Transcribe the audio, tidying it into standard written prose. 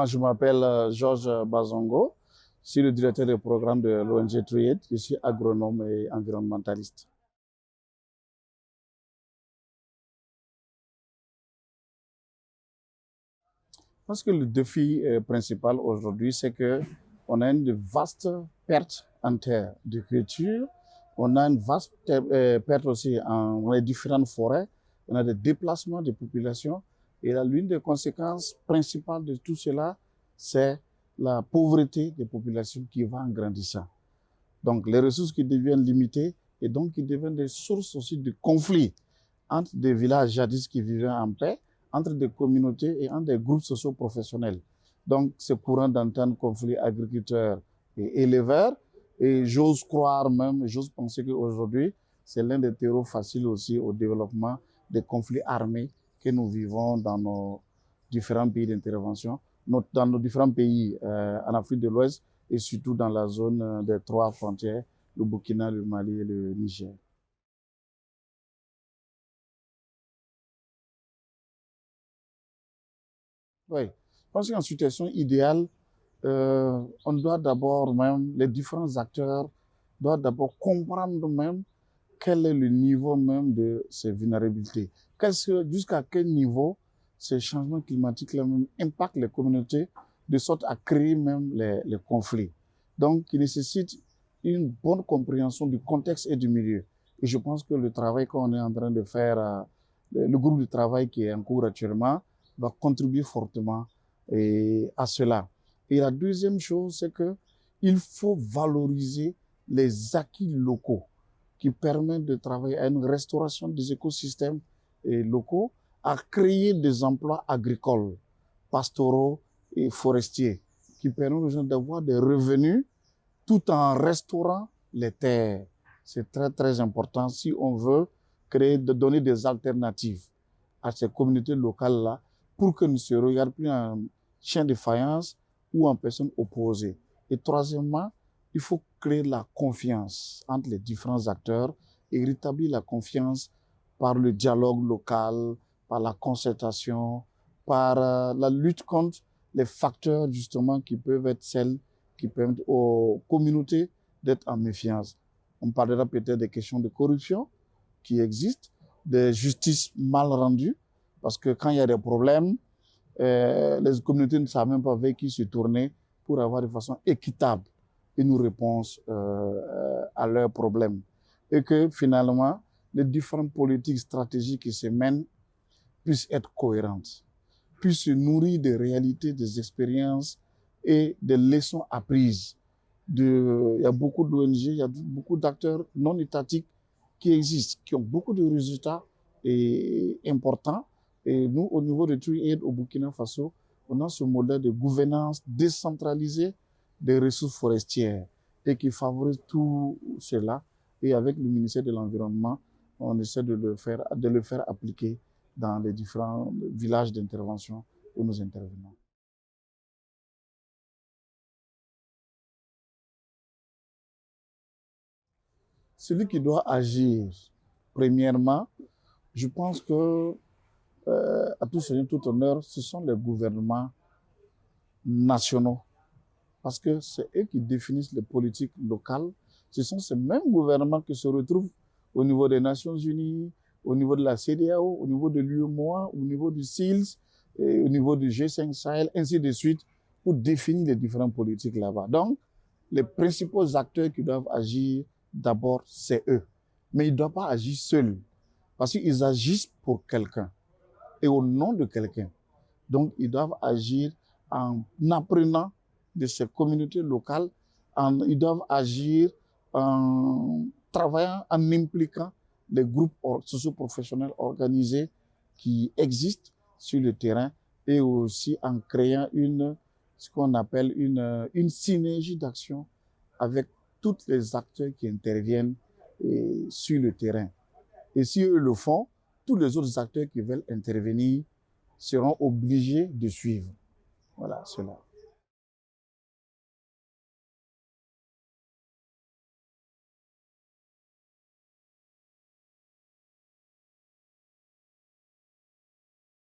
Moi, je m'appelle Georges Bazongo. Je suis le directeur du programme de l'ONG TRIAID. Je suis agronome et environnementaliste. Je pense que le défi principal aujourd'hui, c'est qu'on a une vaste perte en terre de culture. On a une vaste perte aussi dans les différentes forêts. On a des déplacements de populations. Et l'une des conséquences principales de tout cela, c'est la pauvreté des populations qui va en grandissant. Donc, les ressources qui deviennent limitées et donc qui deviennent des sources aussi de conflits entre des villages jadis qui vivaient en paix, entre des communautés et entre des groupes socio-professionnels. Donc, c'est courant d'entendre conflits agriculteurs et éleveurs. Et j'ose croire même, j'ose penser qu'aujourd'hui, c'est l'un des terreaux faciles aussi au développement des conflits armés que nous vivons dans nos différents pays d'intervention, dans nos différents pays en Afrique de l'Ouest et surtout dans la zone des trois frontières, le Burkina, le Mali et le Niger. Oui, je pense qu'en situation idéale, on doit d'abord même, les différents acteurs doivent d'abord comprendre même quel est le niveau même de ces vulnérabilités. Jusqu'à quel niveau ces changements climatiques-là même impactent les communautés de sorte à créer même les conflits. Donc, il nécessite une bonne compréhension du contexte et du milieu. Et je pense que le travail qu'on est en train de faire, le groupe de travail qui est en cours actuellement, va contribuer fortement à cela. Et la deuxième chose, c'est qu'il faut valoriser les acquis locaux qui permettent de travailler à une restauration des écosystèmes locaux, à créer des emplois agricoles, pastoraux et forestiers, qui permettent aux gens d'avoir des revenus tout en restaurant les terres. C'est très, très important si on veut donner des alternatives à ces communautés locales-là pour que ne se regardent plus en chien de faïence ou en personnes opposées. Et troisièmement, il faut créer la confiance entre les différents acteurs et rétablir la confiance par le dialogue local, par la concertation, par la lutte contre les facteurs justement qui peuvent être celles qui permettent aux communautés d'être en méfiance. On parlera peut-être des questions de corruption qui existent, de justice mal rendue, parce que quand il y a des problèmes, les communautés ne savent même pas vers qui se tourner pour avoir de façon équitable une réponse à leurs problèmes. Et que finalement, les différentes politiques stratégiques qui se mènent puissent être cohérentes, puissent se nourrir des réalités, des expériences et des leçons apprises. Il y a beaucoup d'ONG, il y a beaucoup d'acteurs non étatiques qui existent, qui ont beaucoup de résultats importants. Et nous, au niveau de TRIAID au Burkina Faso, on a ce modèle de gouvernance décentralisée des ressources forestières et qui favorise tout cela. Et avec le ministère de l'Environnement, on essaie de le faire appliquer dans les différents villages d'intervention où nous intervenons. Celui qui doit agir, premièrement, je pense que, à tout seigneur, tout honneur, ce sont les gouvernements nationaux. Parce que c'est eux qui définissent les politiques locales. Ce sont ces mêmes gouvernements qui se retrouvent au niveau des Nations Unies, au niveau de la CEDEAO, au niveau de l'UEMOA, au niveau du SEALS, et au niveau du G5 Sahel, ainsi de suite, pour définir les différentes politiques là-bas. Donc, les principaux acteurs qui doivent agir, d'abord, c'est eux. Mais ils ne doivent pas agir seuls, parce qu'ils agissent pour quelqu'un et au nom de quelqu'un. Donc, ils doivent agir en apprenant de ces communautés locales, ils doivent agir en travaillant, en impliquant les groupes socio-professionnels organisés qui existent sur le terrain et aussi en créant ce qu'on appelle une synergie d'action avec tous les acteurs qui interviennent sur le terrain. Et si eux le font, tous les autres acteurs qui veulent intervenir seront obligés de suivre. Voilà, cela.